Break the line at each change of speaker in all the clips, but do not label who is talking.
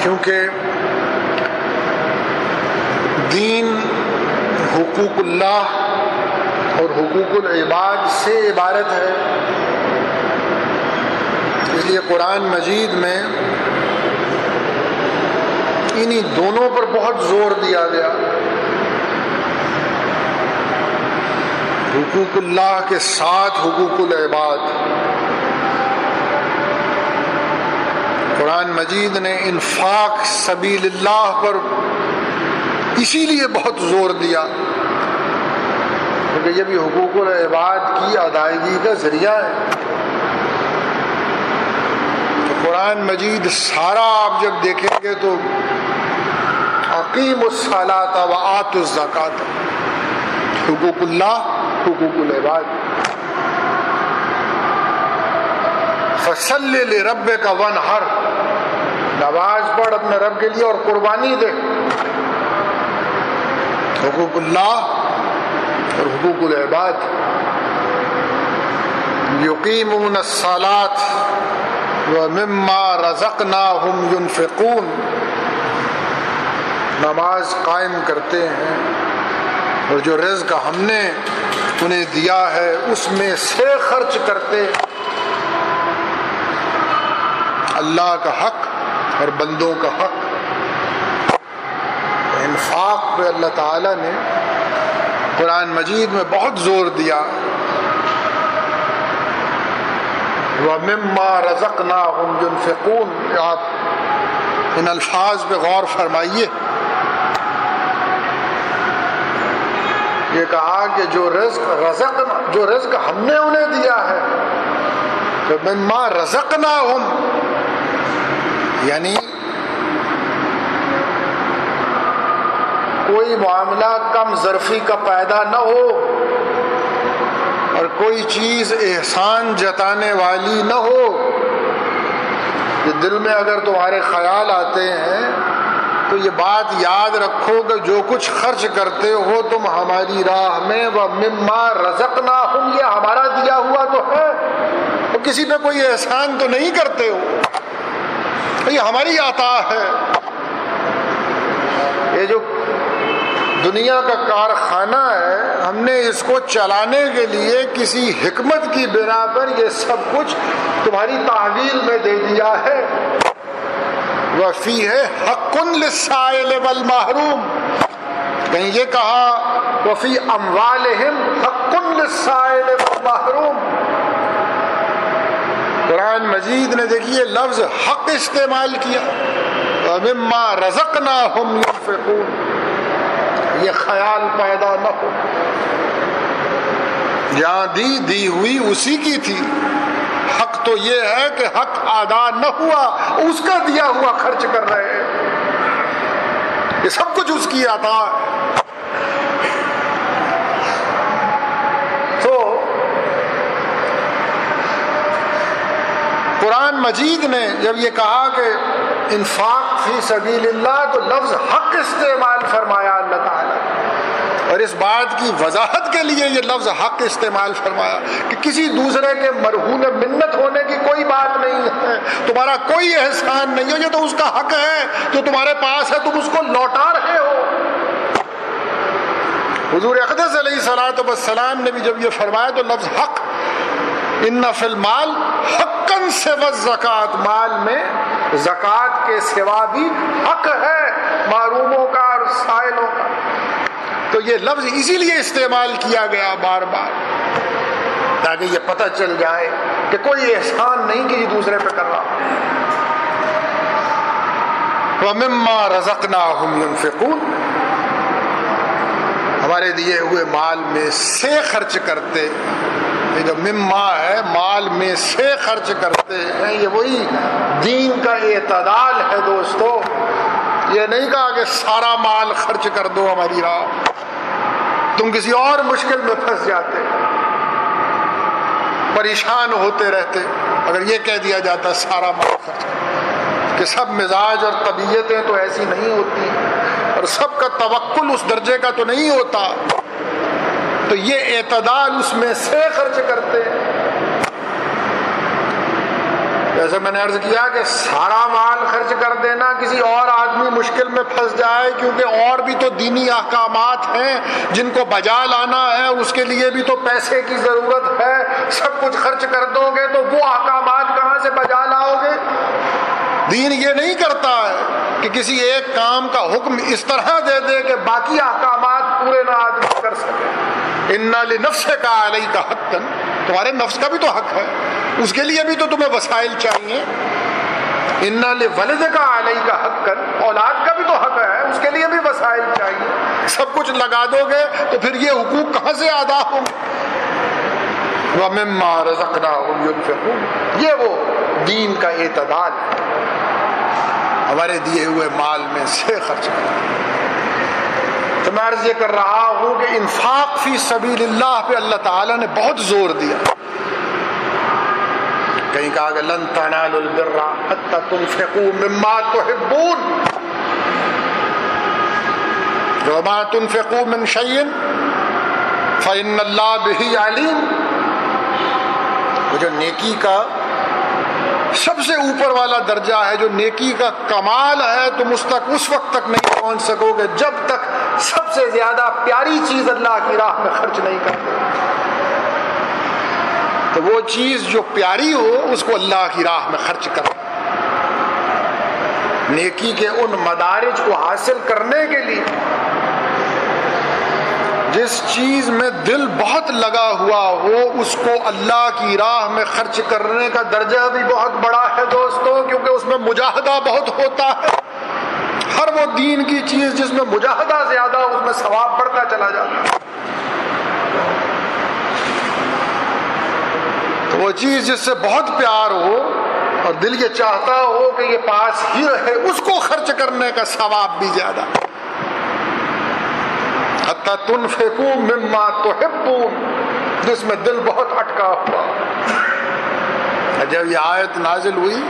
کیونکہ دین حقوق اللہ اور حقوق العباد سے عبارت ہے. اس لیے قرآن مجید میں انہی دونوں پر بہت زور دیا گیا. حقوق اللہ کے ساتھ حقوق العباد. قرآن مجید نے انفاق سبیل اللہ پر اسی لیے بہت زور دیا کیونکہ یہ بھی حقوق العباد کی ادائیگی کا ذریعہ ہے. تو قرآن مجید سارا آپ جب دیکھیں گے تو اقیموا الصلاۃ وآتوا الزکاۃ، حقوق اللہ، حقوق العباد. فصل لربک وانحر، نماز پڑھ اپنے رب کے لیے اور قربانی دے. حقوق اللہ اور حقوق العباد. یقیمون الصلاۃ ومما رزقناہم ینفقون، نماز قائم کرتے ہیں اور جو رزق ہم نے انہیں دیا ہے اس میں سے خرچ کرتے. اللہ کا حق اور بندوں کا حق. انفاق پہ اللہ تعالیٰ نے قرآن مجید میں بہت زور دیا. وَمِمَّا رَزَقْنَاهُمْ يُنْفِقُونَ، آپ ان الفاظ پہ غور فرمائیے. یہ کہا کہ جو رزق ہم نے انہیں دیا ہے، تو مِمَّا رَزَقْنَاهُمْ یعنی کوئی معاملہ کم ظرفی کا پیدا نہ ہو اور کوئی چیز احسان جتانے والی نہ ہو. یہ دل میں اگر تمہارے خیال آتے ہیں تو یہ بات یاد رکھو کہ جو کچھ خرچ کرتے ہو تم ہماری راہ میں، وَمِمَّا رَزَقْنَاهُمْ، یہ ہمارا دیا ہوا تو ہے، تو کسی پہ کوئی احسان تو نہیں کرتے ہو، یہ ہماری عطا ہے. یہ جو دنیا کا کارخانہ ہے، ہم نے اس کو چلانے کے لیے کسی حکمت کی بنا پر یہ سب کچھ تمہاری تحویل میں دے دیا ہے. وَفِيهِ حَقٌّ لِلسَّائِلِ وَالْمَحْرُومِ، کہیں یہ کہا وَفِي أَمْوَالِهِمْ حَقٌّ لِلسَّائِلِ وَالْمَحْرُومِ. قرآن مجید نے دیکھیے لفظ حق استعمال کیا. وَمِمَّا رَزَقْنَاهُمْ يُنْفِقُونَ، یہ خیال پیدا نہ ہو. جہاں دی ہوئی اسی کی تھی. حق تو یہ ہے کہ حق ادا نہ ہوا، اس کا دیا ہوا خرچ کر رہے ہیں. یہ سب کچھ اس کی عطا ہے. تو قرآن مجید نے جب یہ کہا کہ انفاق فی سبیل اللہ تو لفظ حق استعمال فرمایا اللہ تعالیٰ، اور اس بات کی وضاحت کے لیے یہ لفظ حق استعمال فرمایا کہ کسی دوسرے کے مرہون منت ہونے کی کوئی بات نہیں ہے، تمہارا کوئی احسان نہیں ہو، یہ تو اس کا حق ہے جو تمہارے پاس ہے، تم اس کو لوٹا رہے ہو. حضور اقدس علیہ الصلوۃ والسلام نے بھی جب یہ فرمایا تو لفظ حق، ان فی المال حقا سوى الزکات، مال میں زکوٰۃ کے سوا بھی حق ہے محروموں کا اور سائلوں کا. تو یہ لفظ اسی لیے استعمال کیا گیا بار بار تاکہ یہ پتہ چل جائے کہ کوئی احسان نہیں کسی دوسرے پہ کر رہا. وَمِمَّا رَزَقْنَاهُمْ يُنْفِقُونَ، ہمارے دیے ہوئے مال میں سے خرچ کرتے. یہ جو مما ہے مال میں سے خرچ کرتے ہیں، یہ وہی دین کا اعتدال ہے دوستو. یہ نہیں کہا کہ سارا مال خرچ کر دو ہماری راہ، تم کسی اور مشکل میں پھنس جاتے، پریشان ہوتے رہتے اگر یہ کہہ دیا جاتا سارا مال خرچ کر. کہ سب مزاج اور طبیعتیں تو ایسی نہیں ہوتی اور سب کا توکل اس درجے کا تو نہیں ہوتا، تو یہ اعتدال اس میں سے خرچ کرتے ہیں. جیسے میں نے عرض کیا کہ سارا مال خرچ کر دینا، کسی اور آدمی مشکل میں پھنس جائے، کیونکہ اور بھی تو دینی احکامات ہیں جن کو بجا لانا ہے، اس کے لیے بھی تو پیسے کی ضرورت ہے۔ سب کچھ خرچ کر دو گے تو وہ احکامات کہاں سے بجا لاؤ گے؟ دین یہ نہیں کرتا ہے کہ کسی ایک کام کا حکم اس طرح دے دے کہ باقی احکامات پورے نہ آدمی کر سکے۔ اِنَّ لِنَفْسِكَ عَلَيْكَ حَقًّا، تمہارے نفس کا بھی تو حق ہے، اس کے لیے بھی تو تمہیں وسائل چاہیے۔ اِنَّ لِوَلِدِكَ عَلَيْكَ حَقًّا، اولاد کا بھی تو حق ہے، اس کے لیے بھی وسائل چاہیے۔ سب کچھ لگا دو گے تو پھر یہ حقوق کہاں سے ادا ہوں گے؟ وَمِمَّا رَزَقْنَاهُمْ يُنْفِقُونَ، یہ وہ دین کا اعتدال ہے، ہمارے دیے ہوئے مال میں سے خرچ کرنا۔ تو میں عرض یہ کر رہا ہوں کہ انفاق فی سبیل اللہ پہ اللہ تعالیٰ نے بہت زور دیا۔ کہیں کہا کہ لن تنالوا البر حتی تنفقوا مما تحبون وما تنفقوا من شیء فإن اللہ بہ علیم۔ وہ جو نیکی کا سب سے اوپر والا درجہ ہے، جو نیکی کا کمال ہے، تم اس وقت تک نہیں پہنچ سکو گے جب تک سب سے زیادہ پیاری چیز اللہ کی راہ میں خرچ نہیں کرتے۔ تو وہ چیز جو پیاری ہو اس کو اللہ کی راہ میں خرچ کرو۔ نیکی کے ان مدارج کو حاصل کرنے کے لیے جس چیز میں دل بہت لگا ہوا ہو اس کو اللہ کی راہ میں خرچ کرنے کا درجہ بھی بہت بڑا ہے دوستو، کیونکہ اس میں مجاہدہ بہت ہوتا ہے۔ ہر وہ دین کی چیز جس میں مجاہدہ زیادہ اس میں ثواب بڑھتا چلا جاتا ہے۔ تو وہ چیز جس سے بہت پیار ہو اور دل یہ چاہتا ہو کہ یہ پاس ہی رہے، اس کو خرچ کرنے کا ثواب بھی زیادہ۔ حتی تنفقوا مما تحبون، جس میں دل بہت اٹکا ہوا۔ جب یہ آیت نازل ہوئی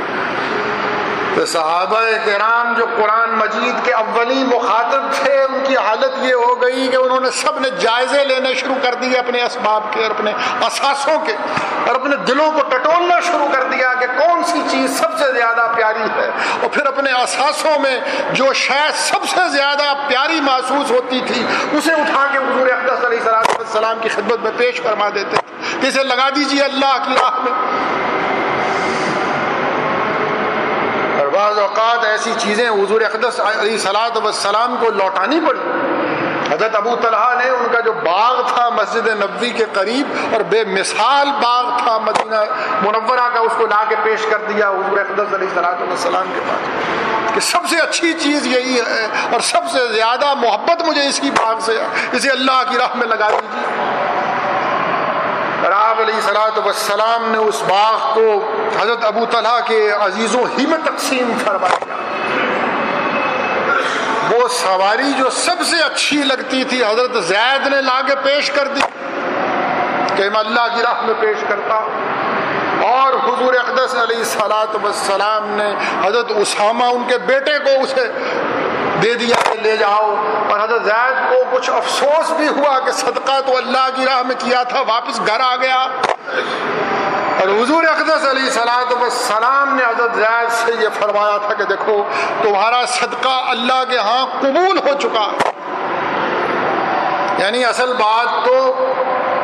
تو صحابہ کرام جو قرآن مجید کے اولین مخاطب تھے، ان کی حالت یہ ہو گئی کہ انہوں نے سب نے جائزے لینے شروع کر دیے اپنے اسباب کے اور اپنے اثاثوں کے، اور اپنے دلوں کو ٹٹولنا شروع کر دیا کہ کون سی چیز سب سے زیادہ پیاری ہے، اور پھر اپنے اثاثوں میں جو شے سب سے زیادہ پیاری محسوس ہوتی تھی اسے اٹھا کے حضور اقدس علیہ السلام کی خدمت میں پیش فرما دیتے کہ اسے لگا دیجیے اللہ کی راہ میں۔ اور بعض اوقات ایسی چیزیں حضور اقدس علیہ السلام کو لوٹانی پڑی۔ حضرت ابو طلحہ نے ان کا جو باغ تھا مسجد نبوی کے قریب اور بے مثال باغ تھا مدینہ منورہ کا، اس کو لا کے پیش کر دیا حضور اقدس علیہ السلام کے پاس کہ سب سے اچھی چیز یہی ہے اور سب سے زیادہ محبت مجھے اسی باغ سے ہے، اسے اللہ کی راہ میں لگا دیجیے۔ اور آپ علیہ السلام نے اس باغ کو حضرت ابو طلحہ کے عزیزوں ہی میں تقسیم فرمایا۔ وہ سواری جو سب سے اچھی لگتی تھی حضرت زید نے لا کے پیش کر دی کہ میں اللہ کی راہ میں پیش کرتا، اور حضور اقدس علیہ السلام نے حضرت اسامہ ان کے بیٹے کو اسے دے دیا کہ لے جاؤ، اور حضرت زید کو کچھ افسوس بھی ہوا کہ صدقہ تو اللہ کی راہ میں کیا تھا، واپس گھر آ گیا۔ اور حضور اقدس علیہ السلام نے حضرت زید سے یہ فرمایا تھا کہ دیکھو تمہارا صدقہ اللہ کے ہاں قبول ہو چکا، یعنی اصل بات تو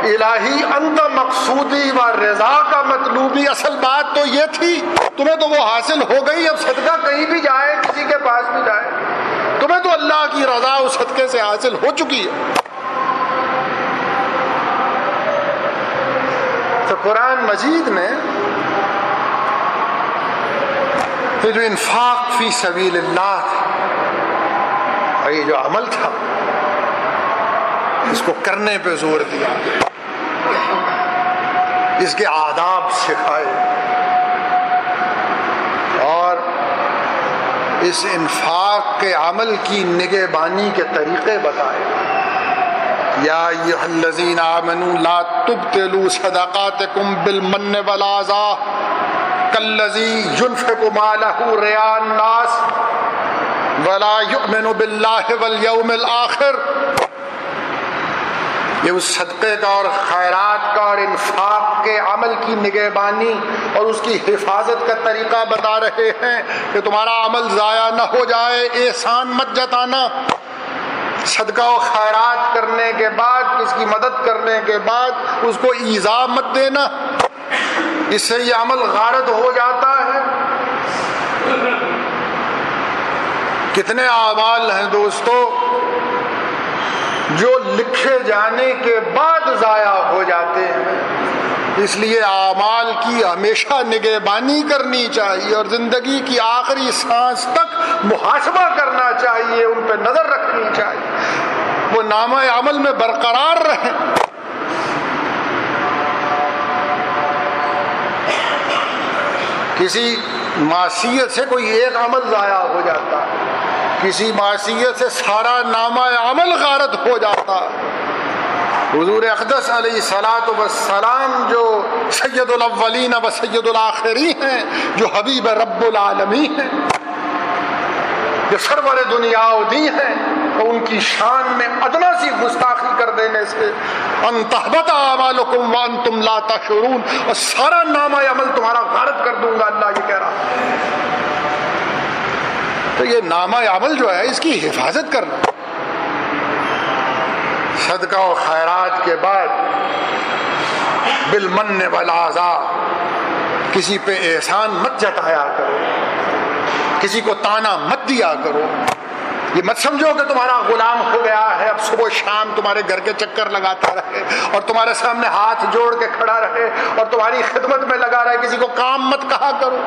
الہی انت مقصودی و رضا کا مطلوبی، اصل بات تو یہ تھی، تمہیں تو وہ حاصل ہو گئی، اب صدقہ کہیں بھی جائے کسی کے پاس بھی جائے تمہیں تو اللہ کی رضا اس صدقے سے حاصل ہو چکی ہے۔ تو قرآن مجید نے یہ جو انفاق فی سبیل اللہ تھا اور یہ جو عمل تھا اس کو کرنے پہ زور دیا، اس کے آداب سکھائے اور اس انفاق کے عمل کی نگہبانی کے طریقے بتائے۔ یا ایھا الذین آمنوا لا تبطلوا صدقاتکم بالمن والعذا کالذی ینفق مالہ رئاء الناس ولا یؤمن باللہ والیوم الآخر۔ یہ اس صدقے کا اور خیرات کا اور انفاق پاک کے عمل کی نگہبانی اور اس کی حفاظت کا طریقہ بتا رہے ہیں کہ تمہارا عمل ضائع نہ ہو جائے، احسان مت جتانا، صدقہ و خیرات کرنے کے بعد، کس کی مدد کرنے کے بعد اس کو ایذا مت دینا، اس سے یہ عمل غارت ہو جاتا ہے۔ کتنے اعمال ہیں دوستو جو لکھے جانے کے بعد ضائع ہو جاتے ہیں، اس لیے اعمال کی ہمیشہ نگہبانی کرنی چاہیے اور زندگی کی آخری سانس تک محاسبہ کرنا چاہیے، ان پہ نظر رکھنی چاہیے، وہ نامہ عمل میں برقرار رہیں۔ کسی معصیت سے کوئی ایک عمل ضائع ہو جاتا ہے، کسی معصیت سے سارا نامہ عمل غارت ہو جاتا ہے۔ حضور اقدس علیہ الصلوۃ والسلام جو سید الاولین و سید الآخرین ہیں، جو حبیب رب العالمین ہیں، جو سرور دنیا و دین ہیں، تو ان کی شان میں ادنا سی گستاخی کر دینے سے ان تحبط اعمالکم وانتم لا تشعرون، اور سارا نامہ عمل تمہارا غارت کر دوں گا، اللہ یہ کہہ رہا ہے۔ تو یہ نامہ عمل جو ہے اس کی حفاظت کرنا، صدقہ و خیرات کے بعد بالمن والعطا کسی پہ احسان مت جتایا کرو، کسی کو تانا مت دیا کرو، یہ مت سمجھو کہ تمہارا غلام ہو گیا ہے، اب صبح شام تمہارے گھر کے چکر لگاتا رہے اور تمہارے سامنے ہاتھ جوڑ کے کھڑا رہے اور تمہاری خدمت میں لگا رہے، کسی کو کام مت کہا کرو،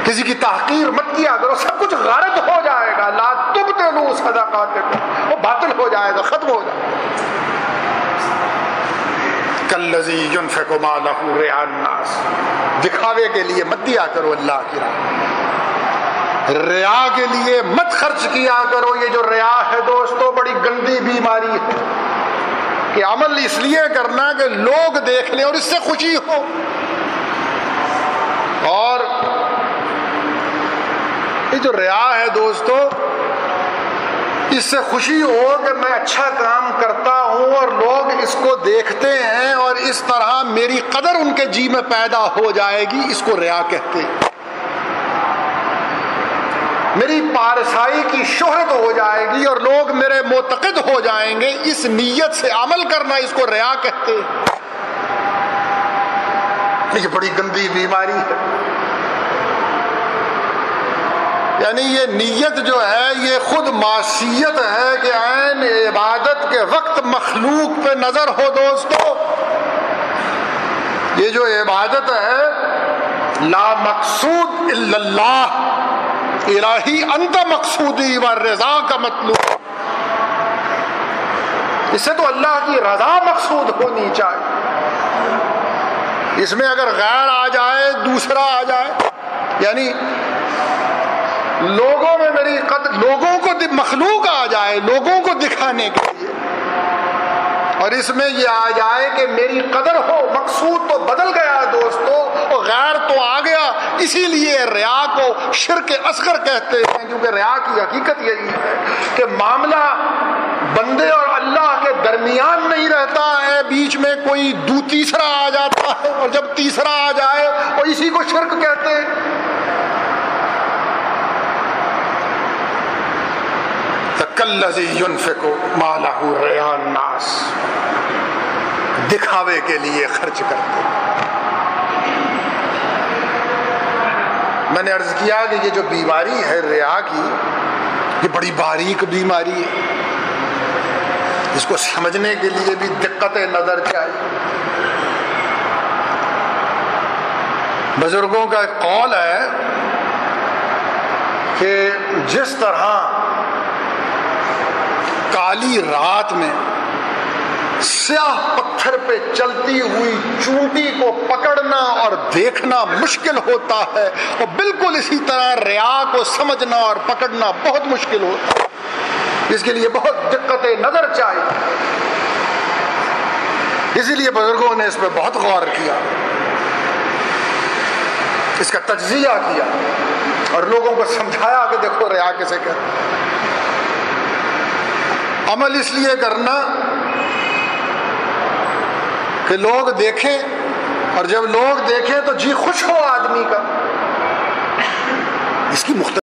کسی کی تحقیر مت کیا کرو، سب کچھ غارت ہو جائے گا، لا تبطلوا صدقاتکم، وہ باطل ہو جائے گا، ختم ہو جائے گا۔ کالذی ينفق مالہ رئاء الناس، دکھاوے کے لیے مت دیا کرو اللہ کی راہ، ریا کے لیے مت خرچ کیا کرو۔ یہ جو ریا ہے دوستو بڑی گندی بیماری ہے کہ عمل اس لیے کرنا کہ لوگ دیکھ لیں اور اس سے خوشی ہو، اور یہ جو ریا ہے دوستو اس سے خوشی ہو کہ میں اچھا کام کرتا ہوں اور لوگ اس کو دیکھتے ہیں اور اس طرح میری قدر ان کے جی میں پیدا ہو جائے گی، اس کو ریا کہتے ہیں۔ میری پارسائی کی شہرت ہو جائے گی اور لوگ میرے معتقد ہو جائیں گے، اس نیت سے عمل کرنا اس کو ریا کہتے ہیں۔ یہ بڑی گندی بیماری ہے، یعنی یہ نیت جو ہے یہ خود معصیت ہے کہ عین عبادت کے وقت مخلوق پہ نظر ہو دوستو۔ یہ جو عبادت ہے لا مقصود الا اللہ، الہی انت مقصودی و رضا کا مطلوب، اس سے تو اللہ کی رضا مقصود ہونی چاہیے۔ اس میں اگر غیر آ جائے، دوسرا آ جائے، یعنی لوگوں میں میری قدر، لوگوں کو مخلوق آ جائے لوگوں کو دکھانے کے لیے، اور اس میں یہ آ جائے کہ میری قدر ہو، مقصود تو بدل گیا دوستو، اور غیر تو آ گیا۔ اسی لیے ریا کو شرک اصغر کہتے ہیں، کیونکہ ریا کی حقیقت یہی ہے کہ معاملہ بندے اور اللہ کے درمیان نہیں رہتا ہے، بیچ میں کوئی تیسرا آ جاتا ہے، اور جب تیسرا آ جائے اور اسی کو شرک کہتے ہیں۔ کالذی ينفق مالہ رئاء الناس، دکھاوے کے لیے خرچ کرتے۔ میں نے عرض کیا کہ یہ جو بیماری ہے ریا کی، یہ بڑی باریک بیماری ہے، اس کو سمجھنے کے لیے بھی دقت نظر چاہیے۔ بزرگوں کا ایک قول ہے کہ جس طرح کالی رات میں سیاہ پتھر پہ چلتی ہوئی چونٹی کو پکڑنا اور دیکھنا مشکل ہوتا ہے، اور بالکل اسی طرح ریا کو سمجھنا اور پکڑنا بہت مشکل ہوتا ہے۔ اس کے لیے بہت دقت نظر چاہیے، اسی لیے بزرگوں نے اس پہ بہت غور کیا، اس کا تجزیہ کیا اور لوگوں کو سمجھایا کہ دیکھو ریا کیسے کہتے ہیں۔ عمل اس لیے کرنا کہ لوگ دیکھیں، اور جب لوگ دیکھیں تو جی خوش ہو آدمی کا. اس کی مختلف